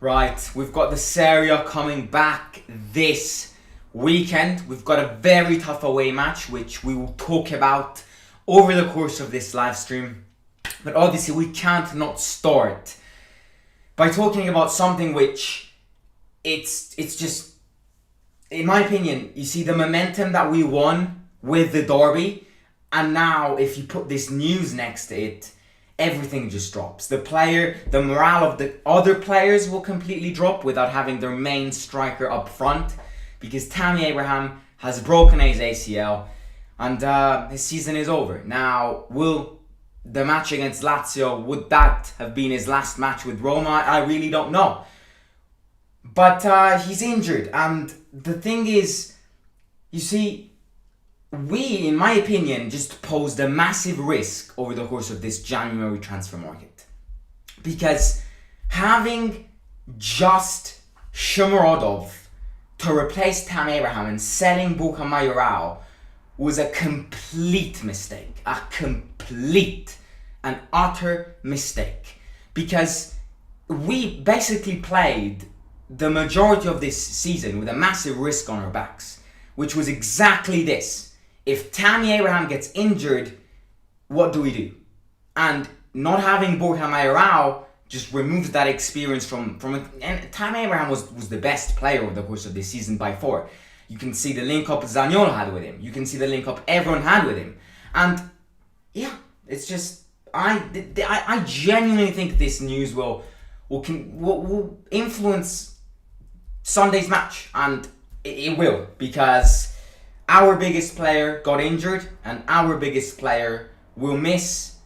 Right, we've got the Serie A coming back this weekend. We've got a very tough away match, which we will talk about over the course of this live stream. But obviously, we can't not start by talking about something which it's just, in my opinion, you see the momentum that we won with the derby, and now if you put this news next to it, everything just drops. The morale of the other players will completely drop without having their main striker up front, because Tammy Abraham has broken his ACL and his season is over. Now, will the match against Lazio, would that have been his last match with Roma? I really don't know. But he's injured, and the thing is, you see, we, in my opinion, just posed a massive risk over the course of this January transfer market. Because having just Shomurodov to replace Tammy Abraham and selling Burkhan Mayoral was a complete mistake. A complete and utter mistake. Because we basically played the majority of this season with a massive risk on our backs, which was exactly this. If Tammy Abraham gets injured, what do we do? And not having Burkhan Mayoral just removes that experience from it. And Tammy Abraham was the best player over the course of this season by far. You can see the link-up Zaniolo had with him. You can see the link-up everyone had with him. And yeah, it's just, I genuinely think this news will influence Sunday's match. And it will, because our biggest player got injured, and our biggest player will miss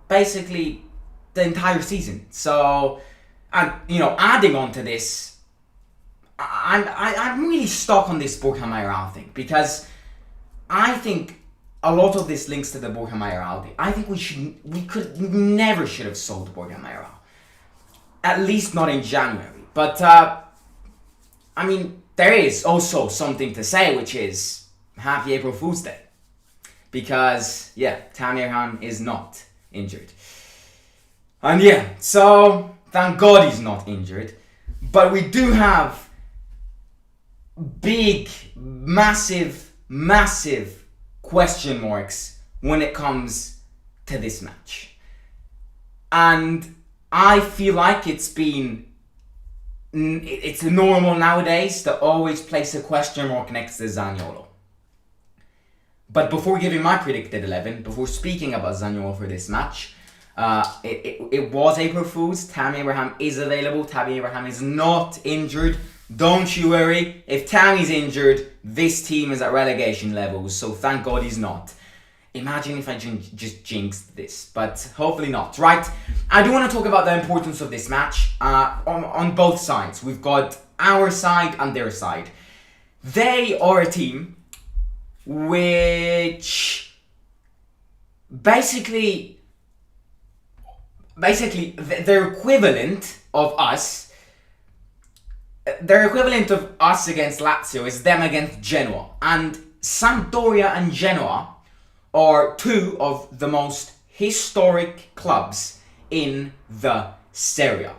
basically the entire season. So, and adding on to this, I'm really stuck on this Burkhan Mayoral thing, because I think a lot of this links to the Burkhan Mayoral thing. I think we never should have sold Burkhan Mayoral, at least not in January. But I mean, there is also something to say, which is happy April Fool's Day. Because, yeah, Tammy Abraham is not injured. And yeah, so thank God he's not injured. But we do have big, massive question marks when it comes to this match. And I feel like it's normal nowadays to always place a question mark next to Zaniolo. But before giving my predicted 11, before speaking about Zaniolo for this match, it was April Fool's. Tammy Abraham is available. Tammy Abraham is not injured. Don't you worry. If Tammy's injured, this team is at relegation levels, so thank God he's not. Imagine if I just jinxed this, but hopefully not, right? I do want to talk about the importance of this match on both sides. We've got our side and their side. They are a team which basically their equivalent of us against Lazio is them against Genoa. And Sampdoria and Genoa are two of the most historic clubs in the Serie A.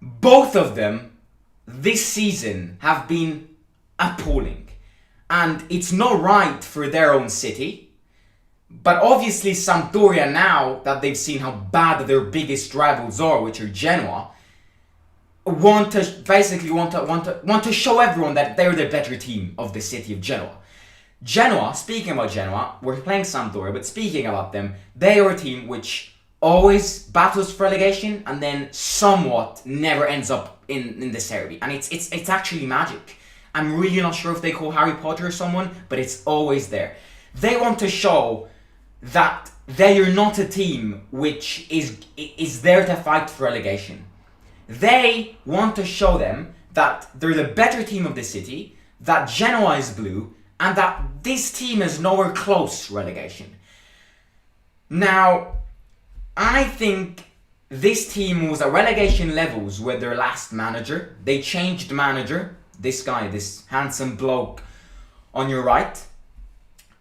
Both of them this season have been appalling. And it's not right for their own city. But obviously Sampdoria, now that they've seen how bad their biggest rivals are, which are Genoa, want to show everyone that they're the better team of the city of Genoa. Genoa, speaking about Genoa, we're playing Sampdoria, but speaking about them, they are a team which always battles for relegation and then somewhat never ends up in the Serie A. And it's actually magic. I'm really not sure if they call Harry Potter or someone, but it's always there. They want to show that they are not a team which is there to fight for relegation. They want to show them that they're the better team of the city, that Genoa is blue, and that this team is nowhere close to relegation. Now, I think this team was at relegation levels with their last manager. They changed manager. This guy, this handsome bloke on your right,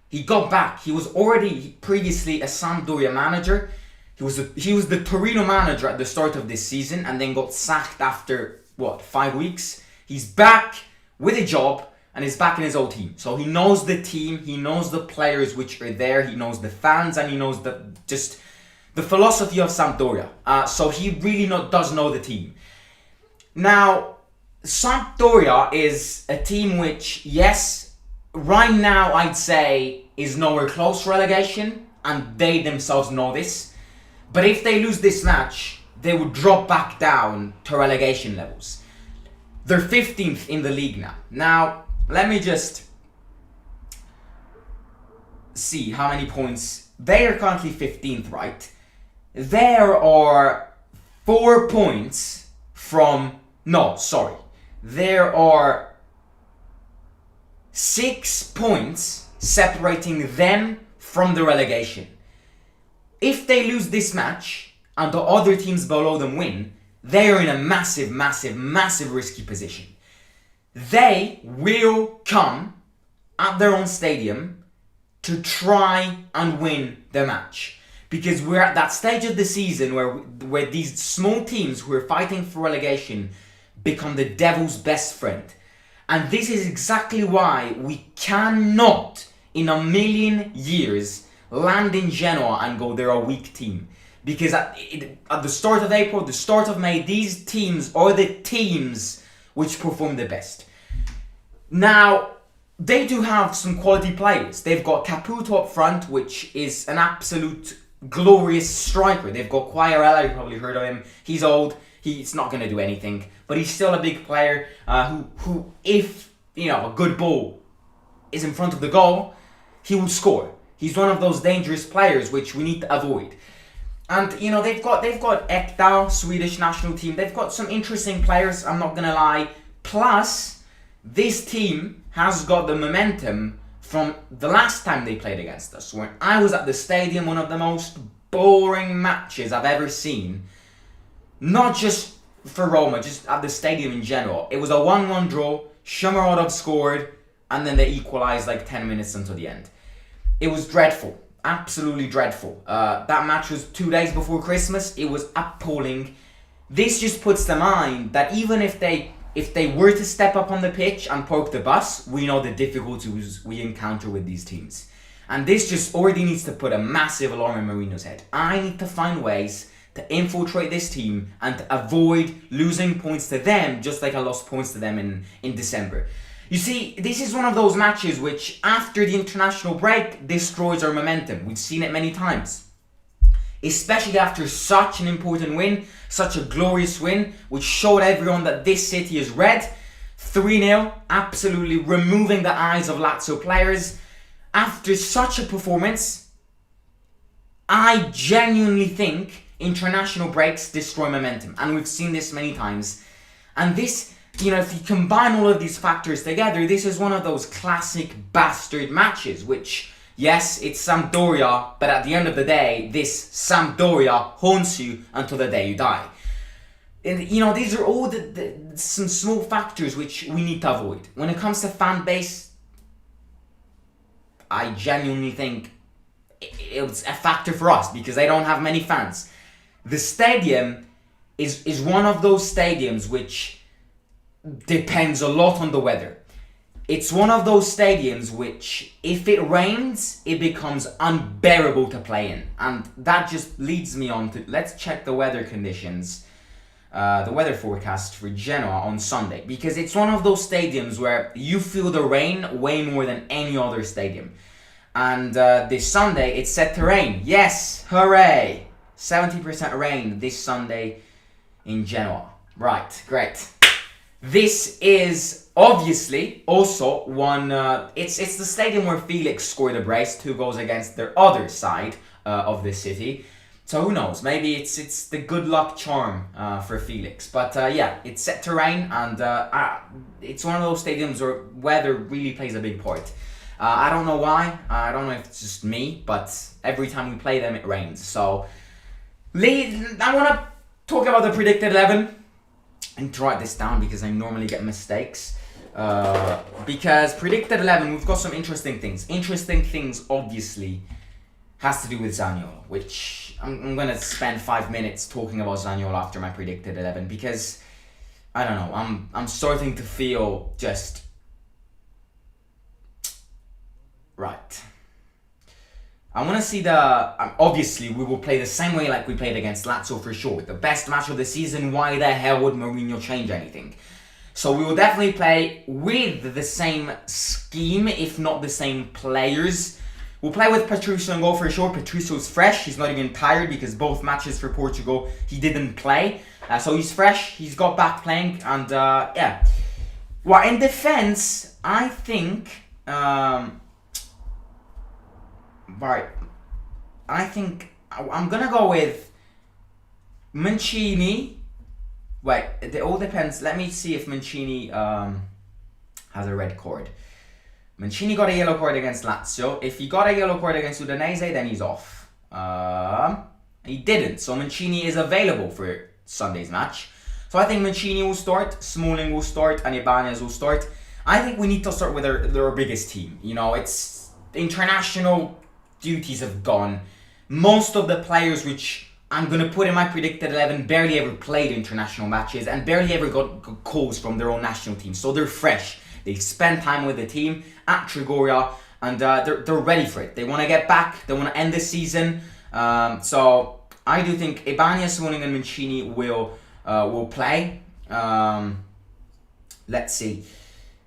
he got back. He was already previously a Sampdoria manager. He was the Torino manager at the start of this season and then got sacked after, 5 weeks? He's back with a job and he's back in his old team. So he knows the team, he knows the players which are there, he knows the fans, and he knows just the philosophy of Sampdoria. So he really does know the team. Now, Sampdoria is a team which, yes, right now I'd say is nowhere close to relegation, and they themselves know this. But if they lose this match, they would drop back down to relegation levels. They're 15th in the league now. Now, let me just see how many points. They are currently 15th, right? There are 4 points from... No, sorry. There are 6 points separating them from the relegation. If they lose this match and the other teams below them win, they are in a massive, massive, massive risky position. They will come at their own stadium to try and win the match. Because we're at that stage of the season where these small teams who are fighting for relegation become the devil's best friend. And this is exactly why we cannot, in a million years, land in Genoa and go, they're a weak team. Because at the start of April, the start of May, these teams are the teams which perform the best. Now, they do have some quality players. They've got Caputo up front, which is an absolute glorious striker. They've got Quagliarella, you've probably heard of him. He's old, he's not going to do anything. But he's still a big player who, if a good ball is in front of the goal, he will score. He's one of those dangerous players which we need to avoid. And they've got Ekdal, Swedish national team. They've got some interesting players, I'm not gonna lie. Plus, this team has got the momentum from the last time they played against us. When I was at the stadium, one of the most boring matches I've ever seen. Not just for Roma, just at the stadium in general. It was a 1-1 draw. Shomurodov scored, and then they equalized like 10 minutes until the end. It was dreadful, absolutely dreadful. That match was 2 days before Christmas. It was appalling. This just puts to mind that even if they were to step up on the pitch and park the bus, we know the difficulties we encounter with these teams. And this just already needs to put a massive alarm in Mourinho's head. I need to find ways to infiltrate this team and to avoid losing points to them, just like I lost points to them in December. You see, this is one of those matches which, after the international break, destroys our momentum. We've seen it many times. Especially after such an important win, such a glorious win, which showed everyone that this city is red. 3-0, absolutely removing the eyes of Lazio players. After such a performance, I genuinely think international breaks destroy momentum. And we've seen this many times. And this... if you combine all of these factors together, this is one of those classic bastard matches, which, yes, it's Sampdoria, but at the end of the day, this Sampdoria haunts you until the day you die. And, these are all some small factors which we need to avoid. When it comes to fan base, I genuinely think it's a factor for us, because they don't have many fans. The stadium is one of those stadiums which depends a lot on the weather. It's one of those stadiums which, if it rains, it becomes unbearable to play in. And that just leads me on to, let's check the weather conditions, the weather forecast for Genoa on Sunday. Because it's one of those stadiums where you feel the rain way more than any other stadium. And this Sunday, it's set to rain. Yes, hooray! 70% rain this Sunday in Genoa. Right, great. This is obviously also one, it's the stadium where Felix scored a brace, 2 goals against their other side of the city. So who knows, maybe it's the good luck charm for Felix. But yeah, it's set to rain, and it's one of those stadiums where weather really plays a big part. I don't know why, I don't know if it's just me, but every time we play them it rains. So I want to talk about the predicted 11. I need to write this down because I normally get mistakes. Because predicted 11, we've got some interesting things. Interesting things, obviously, has to do with Zaniolo, which I'm gonna spend 5 minutes talking about Zaniolo after my predicted 11 because I don't know. I'm starting to feel just right. I want to see obviously, we will play the same way like we played against Lazio for sure. The best match of the season. Why the hell would Mourinho change anything? So we will definitely play with the same scheme, if not the same players. We'll play with Patrício in goal for sure. Patrício's fresh. He's not even tired because both matches for Portugal he didn't play. So he's fresh. He's got back playing. And yeah. Well, in defense, I think... right. I think I'm going to go with Mancini. Wait, it all depends. Let me see if Mancini has a red card. Mancini got a yellow card against Lazio. If he got a yellow card against Udinese, then he's off. He didn't. So Mancini is available for Sunday's match. So I think Mancini will start, Smalling will start, and Ibanez will start. I think we need to start with our biggest team. You know, it's international duties have gone. Most of the players which I'm going to put in my predicted 11 barely ever played international matches and barely ever got calls from their own national team. So they're fresh. They spend time with the team at Trigoria and they're ready for it. They want to get back. They want to end the season. So I do think Ibanez, Smalling and Mancini will play. Let's see.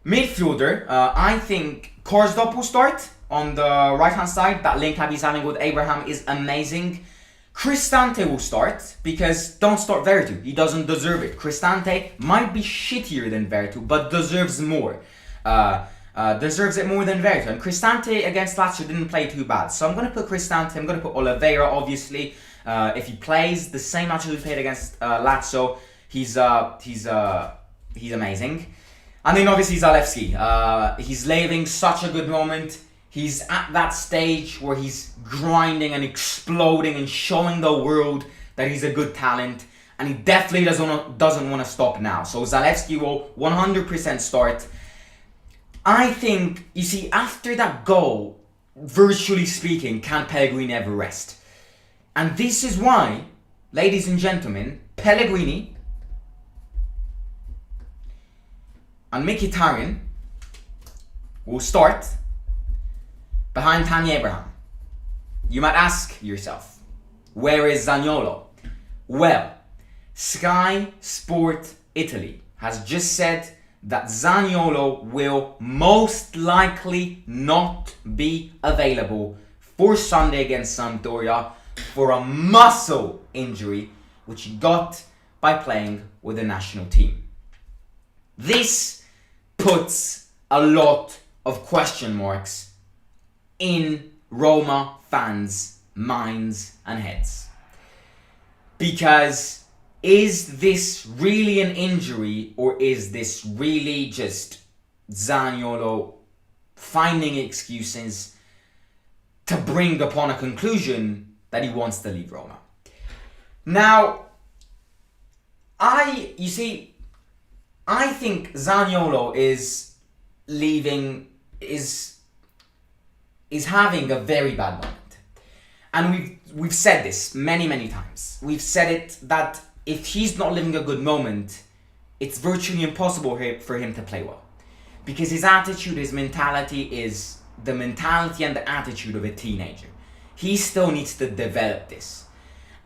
Midfielder, I think Karsdorp will start on the right hand side. That link he's having with Abraham is amazing. Cristante will start because don't start Veretout. He doesn't deserve it. Cristante might be shittier than Veretout, but deserves more. Deserves it more than Veretout. And Cristante against Lazio didn't play too bad. So I'm going to put Cristante. I'm going to put Oliveira, obviously. If he plays the same match as he played against Lazio, he's amazing. And then obviously Zalewski. He's living such a good moment. He's at that stage where he's grinding and exploding and showing the world that he's a good talent. And he definitely doesn't want to stop now. So Zalewski will 100% start. I think, you see, after that goal, virtually speaking, can Pellegrini ever rest? And this is why, ladies and gentlemen, Pellegrini and Mkhitaryan will start behind Tammy Abraham. You might ask yourself, where is Zaniolo? Well, Sky Sport Italy has just said that Zaniolo will most likely not be available for Sunday against Sampdoria for a muscle injury which he got by playing with the national team. This puts a lot of question marks in Roma fans' minds and heads. Because is this really an injury or is this really just Zaniolo finding excuses to bring upon a conclusion that he wants to leave Roma? Now, I think Zaniolo is having a very bad moment. And we've said this many times. We've said it that if he's not living a good moment, it's virtually impossible for him to play well. Because his attitude, his mentality is the mentality and the attitude of a teenager. He still needs to develop this.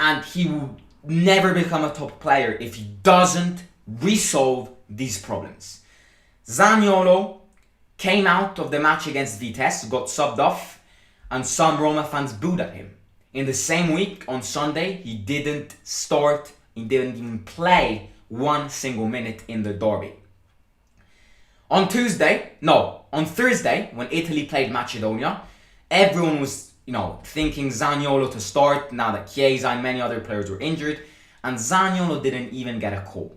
And he will never become a top player if he doesn't resolve these problems. Zaniolo came out of the match against Vitesse, got subbed off, and some Roma fans booed at him. In the same week, on Sunday, he didn't start, he didn't even play one single minute in the derby. On Thursday, when Italy played Macedonia, everyone was, thinking Zaniolo to start now that Chiesa and many other players were injured, and Zaniolo didn't even get a call.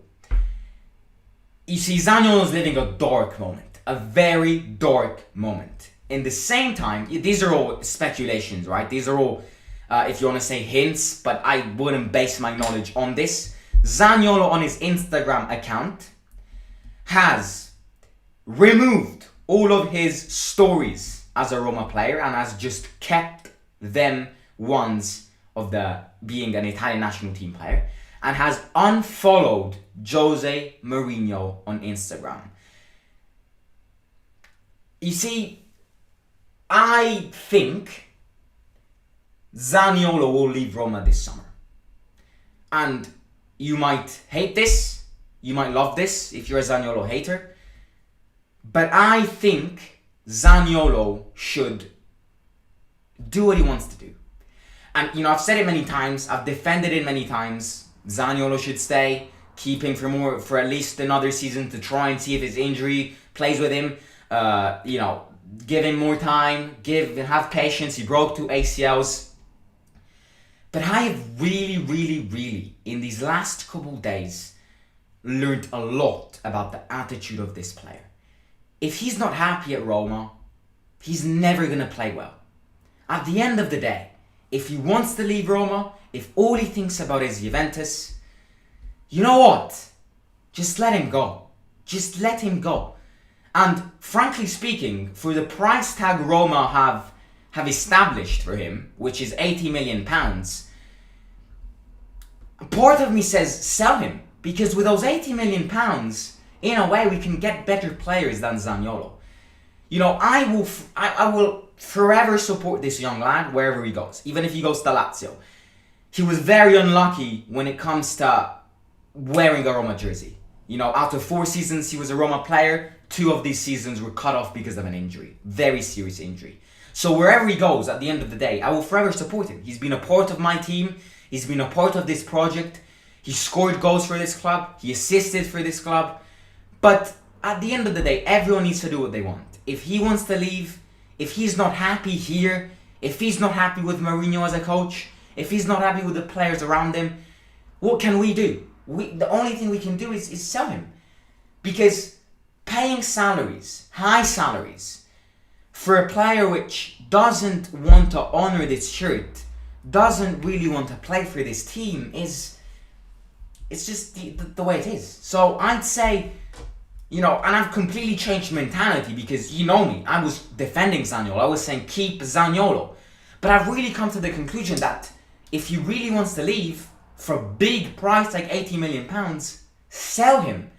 You see, Zaniolo's living a dark moment, a very dark moment. In the same time, these are all speculations, right? These are all, if you want to say hints, but I wouldn't base my knowledge on this. Zaniolo on his Instagram account has removed all of his stories as a Roma player and has just kept them ones of the being an Italian national team player and has unfollowed Jose Mourinho on Instagram. You see, I think Zaniolo will leave Roma this summer. And you might hate this, you might love this if you're a Zaniolo hater, but I think Zaniolo should do what he wants to do. And, you know, I've said it many times, I've defended it many times. Zaniolo should stay, keep him for at least another season to try and see if his injury plays with him. You know, give him more time, have patience. He broke 2 ACLs. But I have really, in these last couple days, learned a lot about the attitude of this player. If he's not happy at Roma, he's never going to play well. At the end of the day, if he wants to leave Roma, if all he thinks about is Juventus, you know what? Just let him go. Just let him go. And frankly speaking, for the price tag Roma have established for him, which is £80 million, part of me says sell him. Because with those £80 million, in a way we can get better players than Zaniolo. You know, I will forever support this young lad wherever he goes, even if he goes to Lazio. He was very unlucky when it comes to wearing a Roma jersey. You know, out of 4 seasons he was a Roma player, 2 of these seasons were cut off because of an injury. Very serious injury. So wherever he goes, at the end of the day, I will forever support him. He's been a part of my team. He's been a part of this project. He scored goals for this club. He assisted for this club. But at the end of the day, everyone needs to do what they want. If he wants to leave, if he's not happy here, if he's not happy with Mourinho as a coach, if he's not happy with the players around him, what can we do? The only thing we can do is sell him. Because paying salaries, high salaries, for a player which doesn't want to honour this shirt, doesn't really want to play for this team, it's just the way it is. So I'd say, you know, and I've completely changed mentality because you know me, I was defending Zaniolo, I was saying keep Zaniolo. But I've really come to the conclusion that if he really wants to leave for a big price like £80 million, sell him.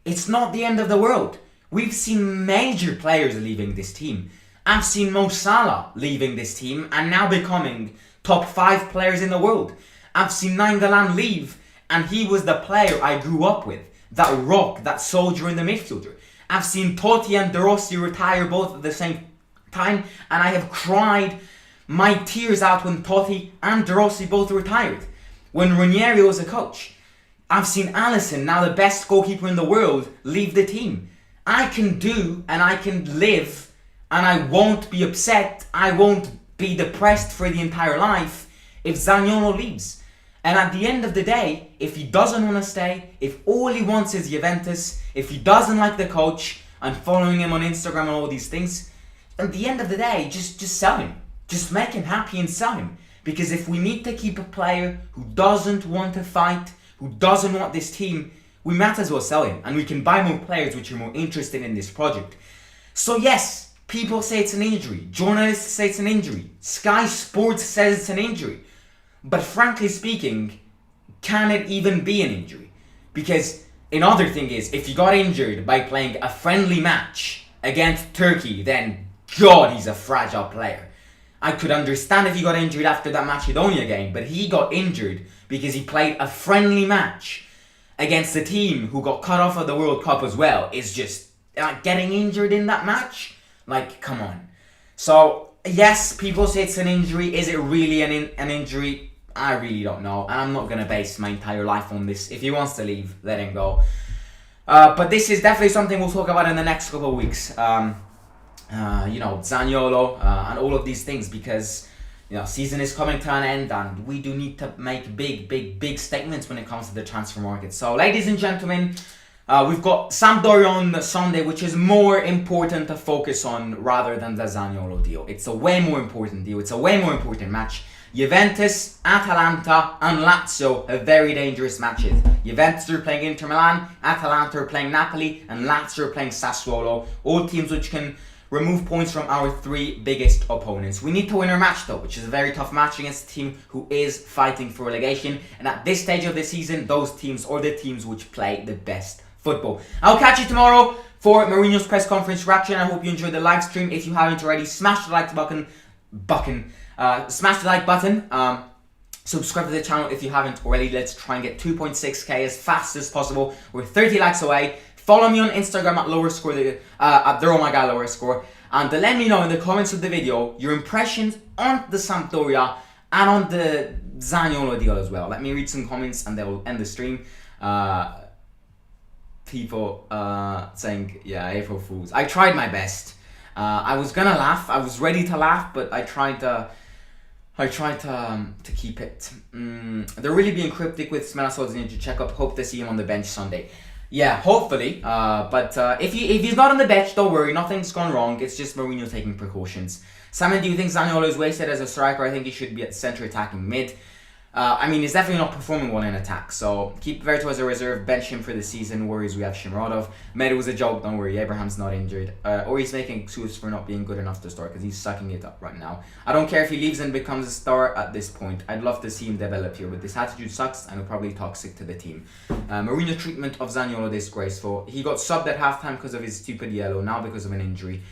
It's not the end of the world. We've seen major players leaving this team. I've seen Mo Salah leaving this team and now becoming top 5 players in the world. I've seen Nainggolan leave and he was the player I grew up with. That rock, that soldier in the midfielder. I've seen Totti and De Rossi retire both at the same time and I have cried my tears out when Totti and De Rossi both retired. When Ranieri was a coach. I've seen Alisson, now the best goalkeeper in the world, leave the team. I can do and I can live and I won't be upset, I won't be depressed for the entire life if Zaniolo leaves. And at the end of the day, if he doesn't want to stay, if all he wants is Juventus, if he doesn't like the coach and following him on Instagram and all these things, at the end of the day, just sell him. Just make him happy and sell him. Because if we need to keep a player who doesn't want to fight, who doesn't want this team, we might as well sell him. And we can buy more players which are more interested in this project. So yes, people say it's an injury. Journalists say it's an injury. Sky Sports says it's an injury. But frankly speaking, can it even be an injury? Because another thing is, if you got injured by playing a friendly match against Turkey, then God, he's a fragile player. I could understand if he got injured after that Macedonia game, but he got injured because he played a friendly match against a team who got cut off of the World Cup as well. Is just getting injured in that match? Like, come on. So, yes, people say it's an injury. Is it really an injury? I really don't know. And I'm not going to base my entire life on this. If he wants to leave, let him go. But this is definitely something we'll talk about in the next couple of weeks. You know, Zaniolo and all of these things, because, you know, season is coming to an end and we do need to make big statements when it comes to the transfer market. So, ladies and gentlemen, we've got Sampdoria on Sunday, which is more important to focus on rather than the Zaniolo deal. It's a way more important deal. It's a way more important match. Juventus, Atalanta and Lazio are very dangerous matches. Juventus are playing Inter Milan, Atalanta are playing Napoli and Lazio are playing Sassuolo. All teams which can remove points from our 3 biggest opponents. We need to win our match though, which is a very tough match against a team who is fighting for relegation. And at this stage of the season, those teams are the teams which play the best football. I'll catch you tomorrow for Mourinho's press conference reaction. I hope you enjoyed the live stream. If you haven't already, smash the like button. Smash the like button. Subscribe to the channel if you haven't already. Let's try and get 2.6k as fast as possible. We're 30 likes away. Follow me on Instagram at at the Roma guy lower score. And let me know in the comments of the video your impressions on the Sampdoria and on the Zaniolo deal as well. Let me read some comments and they will end the stream. People saying, yeah, April Fools. I tried my best. I was gonna laugh. I was ready to laugh, but I tried to keep it. They're really being cryptic with Smelasod's injury checkup. Hope to see him on the bench Sunday. Yeah, hopefully. But if he's not on the bench, don't worry. Nothing's gone wrong. It's just Mourinho taking precautions. Simon, do you think Zaniolo is wasted as a striker? I think he should be at centre attacking mid. I mean, he's definitely not performing well in attack. So keep Verto as a reserve. Bench him for the season. Worries we have Shimurodov. Medo was a joke. Don't worry. Abraham's not injured. Or he's making excuses for not being good enough to start because he's sucking it up right now. I don't care if he leaves and becomes a star at this point. I'd love to see him develop here, but this attitude sucks and probably toxic to the team. Mourinho's treatment of Zaniolo disgraceful. He got subbed at halftime because of his stupid yellow. Now because of an injury.